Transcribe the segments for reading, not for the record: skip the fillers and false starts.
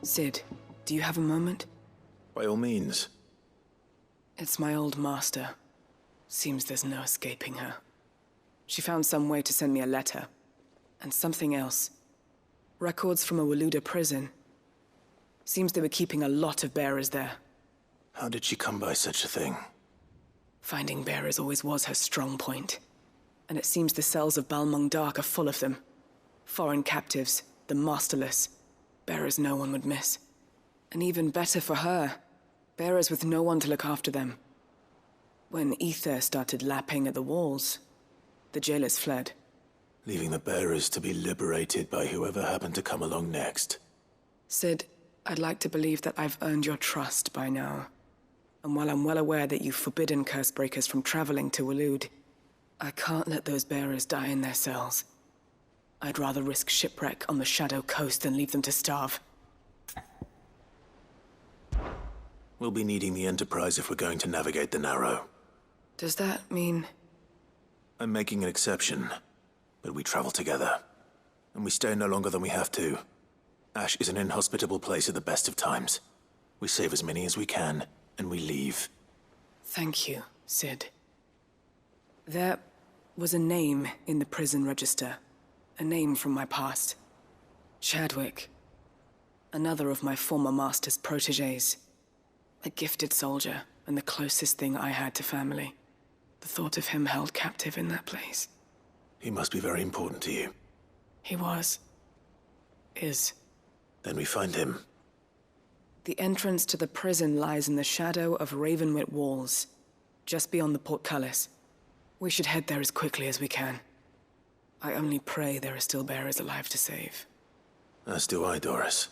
Sid, do you have a moment? By all means. It's my old master. Seems there's no escaping her. She found some way to send me a letter. And something else. Records from a Waluda prison. Seems they were keeping a lot of bearers there. How did she come by such a thing? Finding bearers always was her strong point. And it seems the cells of Balmung Dark are full of them. Foreign captives, the masterless. Bearers no one would miss. And even better for her, bearers with no one to look after them. When ether started lapping at the walls, the jailers fled. Leaving the bearers to be liberated by whoever happened to come along next. Sid, I'd like to believe that I've earned your trust by now. And while I'm well aware that you've forbidden Cursebreakers from traveling to Waloed, I can't let those bearers die in their cells. I'd rather risk shipwreck on the Shadow Coast than leave them to starve. We'll be needing the Enterprise if we're going to navigate the Narrow. Does that mean... I'm making an exception, but we travel together. And we stay no longer than we have to. Ash is an inhospitable place at the best of times. We save as many as we can, and we leave. Thank you, Sid. There was a name in the prison register. A name from my past. Chadwick. Another of my former master's protégés. A gifted soldier, and the closest thing I had to family. The thought of him held captive in that place. He must be very important to you. He was. Is. Then we find him. The entrance to the prison lies in the shadow of Ravenwit walls, just beyond the portcullis. We should head there as quickly as we can. I only pray there are still bearers alive to save. As do I, Dorys.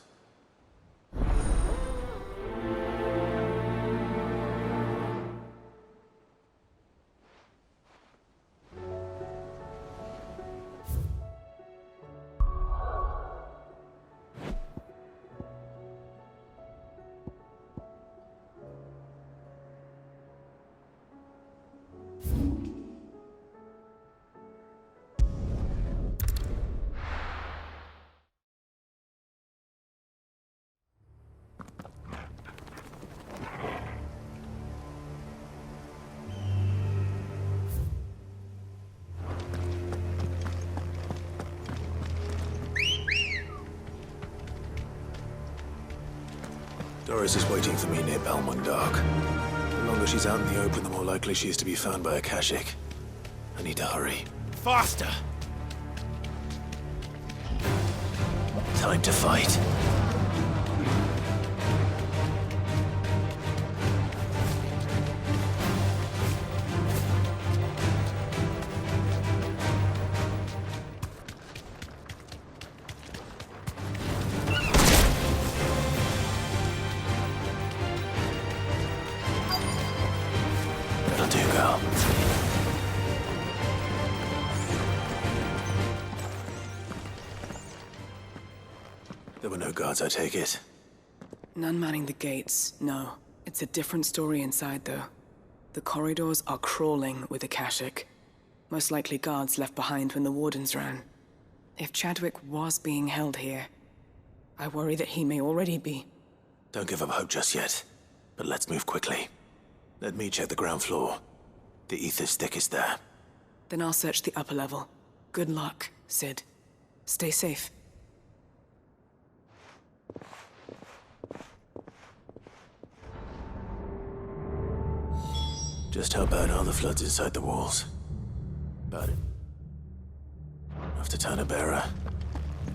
Dorys is waiting for me near Balmung Dark. The longer she's out in the open, the more likely she is to be found by Akashic. I need to hurry. Faster! Time to fight. That'll do, girl. There were no guards, I take it. None manning the gates, no. It's a different story inside, though. The corridors are crawling with Akashic. Most likely guards left behind when the wardens ran. If Chadwick was being held here, I worry that he may already be. Don't give up hope just yet, but let's move quickly. Let me check the ground floor. The ether stick is there. Then I'll search the upper level. Good luck, Sid. Stay safe. Just how bad are the floods inside the walls? Bad enough to turn a bearer?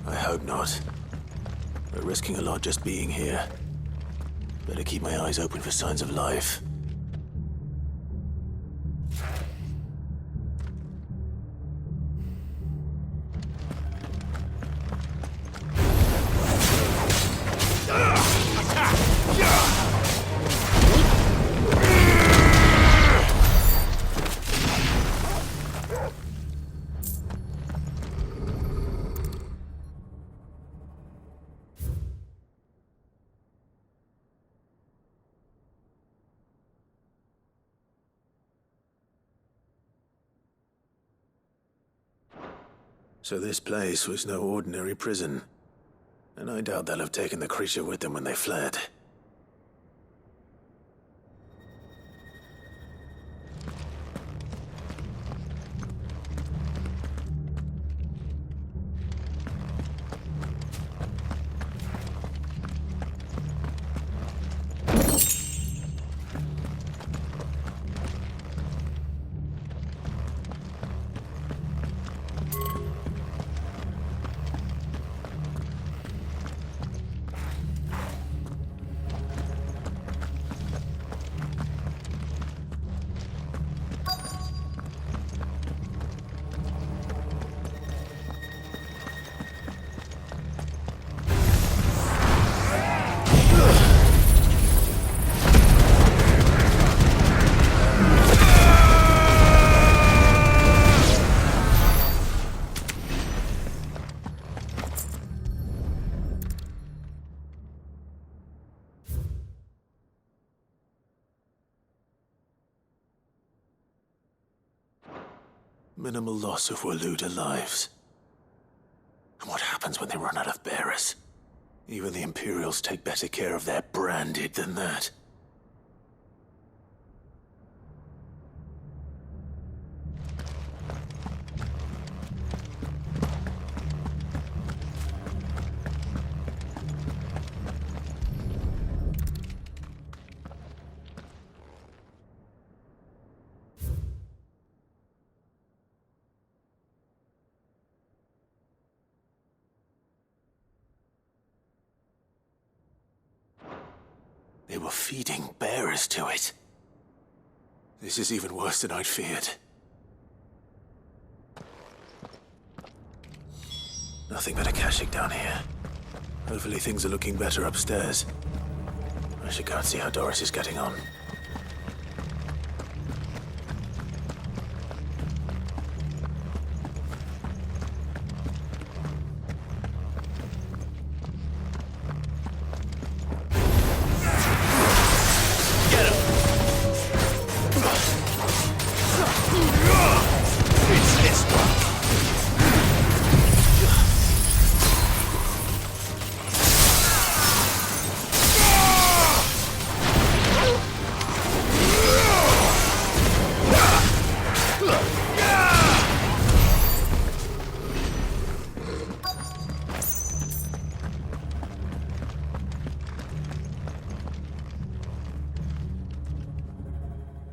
I hope not. We're risking a lot just being here. Better keep my eyes open for signs of life. So this place was no ordinary prison. And I doubt they'll have taken the creature with them when they fled. Minimal loss of Waluda lives. And what happens when they run out of bearers? Even the Imperials take better care of their branded than that. They were feeding bearers to it. This is even worse than I'd feared. Nothing but a caching down here. Hopefully things are looking better upstairs. I should go and see how Dorys is getting on.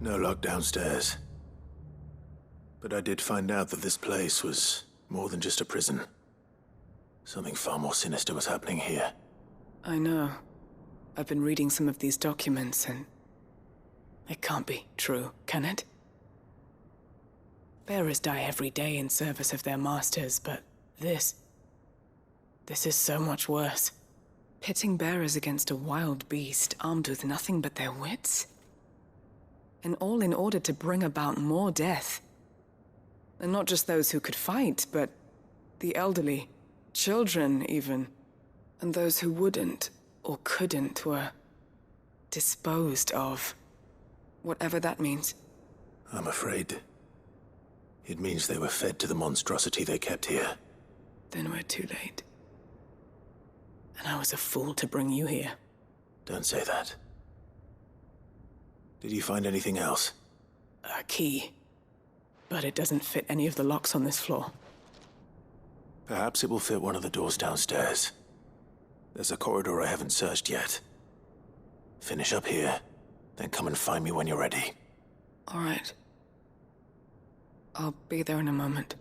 No lock downstairs. But I did find out that this place was more than just a prison. Something far more sinister was happening here. I know. I've been reading some of these documents and... it can't be true, can it? Bearers die every day in service of their masters, but this is so much worse. Pitting bearers against a wild beast armed with nothing but their wits? And all in order to bring about more death. And not just those who could fight, but the elderly, children even. And those who wouldn't or couldn't were disposed of. Whatever that means. I'm afraid it means they were fed to the monstrosity they kept here. Then we're too late. And I was a fool to bring you here. Don't say that. Did you find anything else? A key. But it doesn't fit any of the locks on this floor. Perhaps it will fit one of the doors downstairs. There's a corridor I haven't searched yet. Finish up here, then come and find me when you're ready. All right. I'll be there in a moment.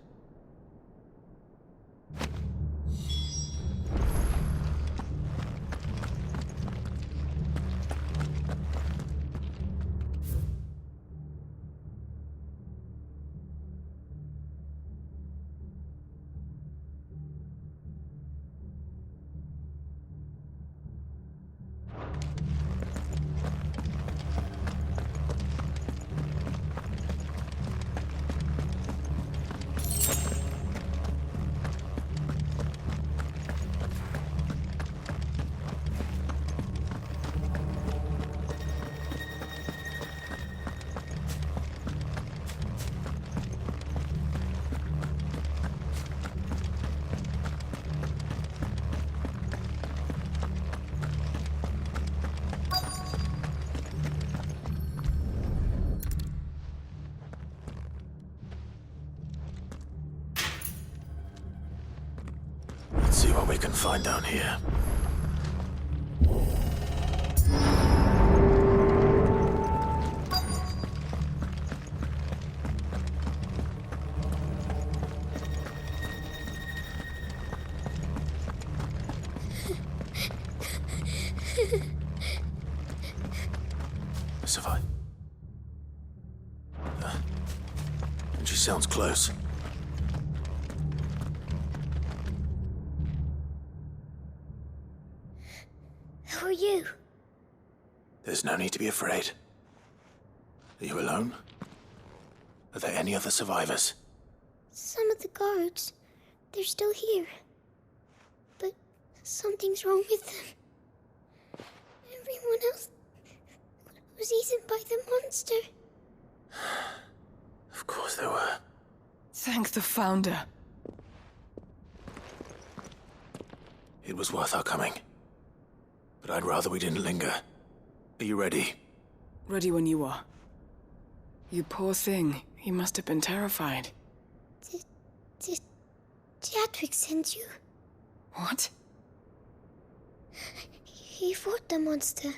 can find down here. Survive. And she sounds close. Who are you? There's no need to be afraid. Are you alone? Are there any other survivors? Some of the guards. They're still here. But something's wrong with them. Everyone else was eaten by the monster. Of course there were. Thank the Founder. It was worth our coming. But I'd rather we didn't linger. Are you ready? Ready when you are. You poor thing. He must have been terrified. Did Chadwick send you? What? He fought the monster.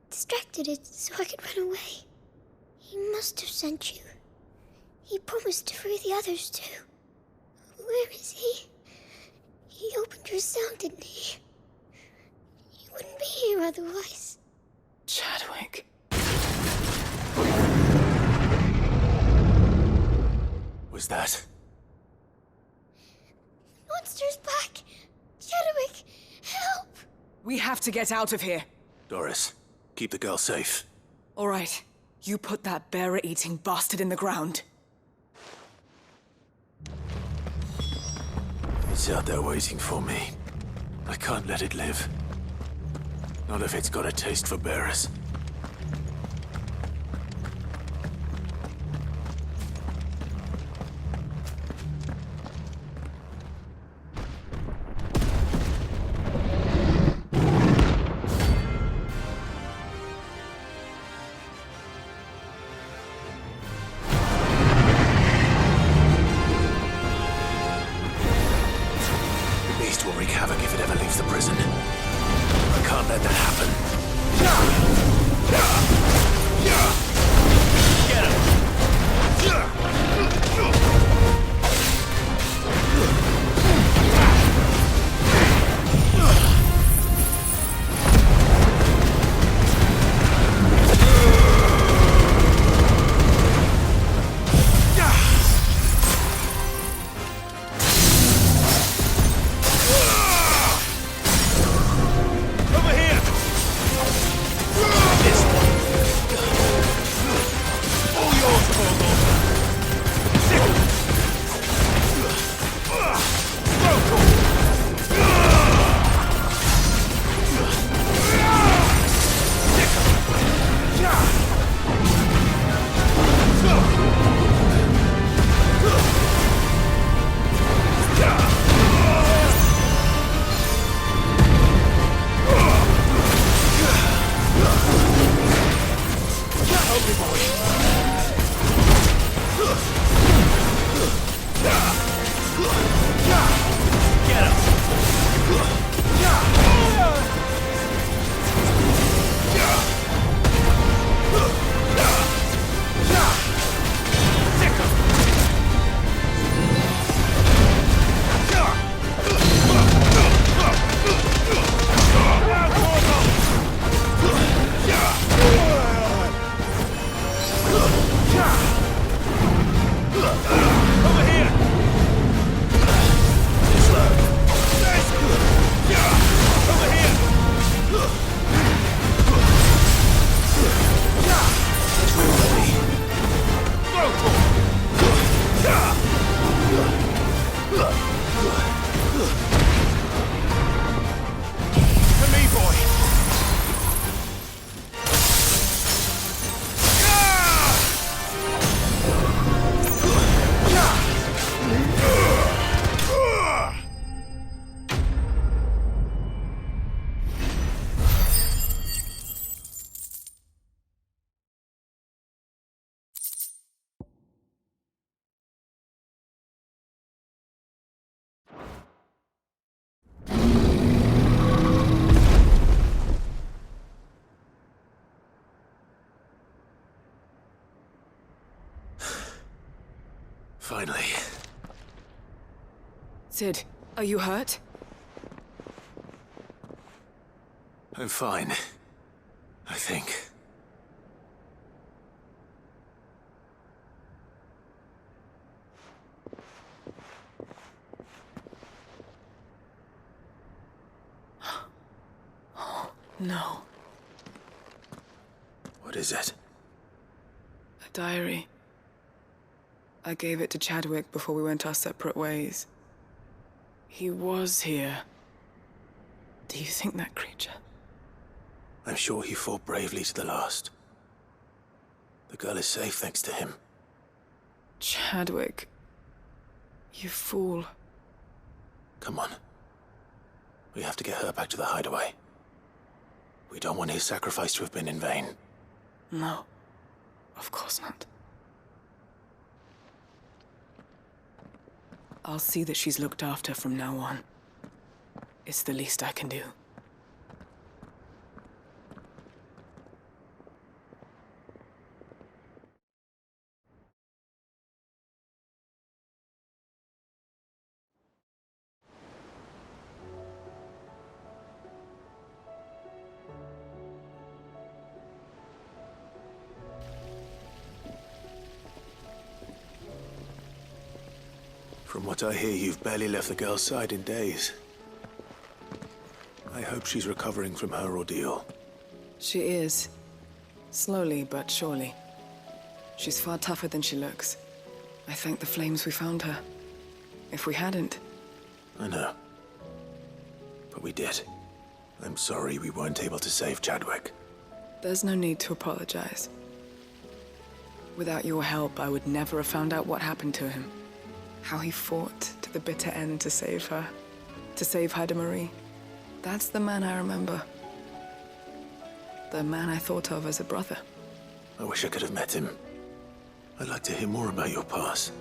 Distracted it so I could run away. He must have sent you. He promised to free the others too. Where is he? He opened your cell, didn't he? He wouldn't be here otherwise. Chadwick. Was that? Monster's back! Chadwick, help! We have to get out of here. Dorys, keep the girl safe. All right. You put that bearer-eating bastard in the ground. It's out there waiting for me. I can't let it live. Not if it's got a taste for bearers. Finally. Sid, are you hurt? I'm fine. I think. Oh, no. What is it? A diary. I gave it to Chadwick before we went our separate ways. He was here. Do you think that creature? I'm sure he fought bravely to the last. The girl is safe thanks to him. Chadwick. You fool. Come on. We have to get her back to the Hideaway. We don't want his sacrifice to have been in vain. No. Of course not. I'll see that she's looked after from now on. It's the least I can do. From what I hear, you've barely left the girl's side in days. I hope she's recovering from her ordeal. She is. Slowly but surely. She's far tougher than she looks. I thank the flames we found her. If we hadn't... I know. But we did. I'm sorry we weren't able to save Chadwick. There's no need to apologize. Without your help, I would never have found out what happened to him. How he fought to the bitter end to save her. To save Hideaway. That's the man I remember. The man I thought of as a brother. I wish I could have met him. I'd like to hear more about your past.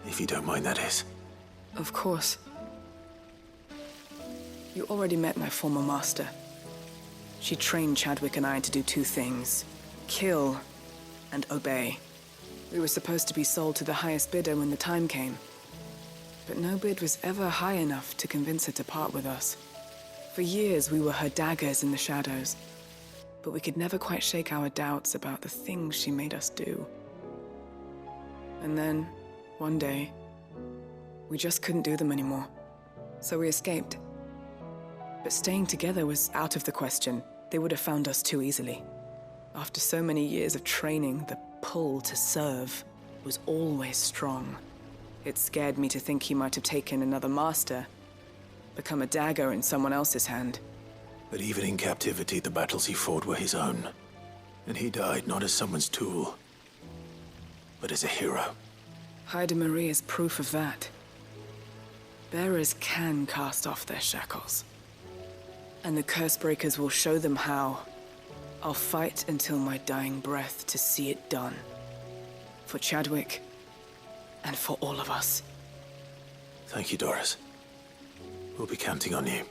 If you don't mind, that is. Of course. You already met my former master. She trained Chadwick and I to do two things. Kill and obey. We were supposed to be sold to the highest bidder when the time came. But no bid was ever high enough to convince her to part with us. For years, we were her daggers in the shadows. But we could never quite shake our doubts about the things she made us do. And then, one day, we just couldn't do them anymore. So we escaped. But staying together was out of the question. They would have found us too easily. After so many years of training, the pull to serve was always strong. It scared me to think he might have taken another master, become a dagger in someone else's hand. But even in captivity, the battles he fought were his own. And he died not as someone's tool, but as a hero. Hideaway is proof of that. Bearers can cast off their shackles. And the Cursebreakers will show them how. I'll fight until my dying breath to see it done. For Chadwick, and for all of us. Thank you, Dorys. We'll be counting on you.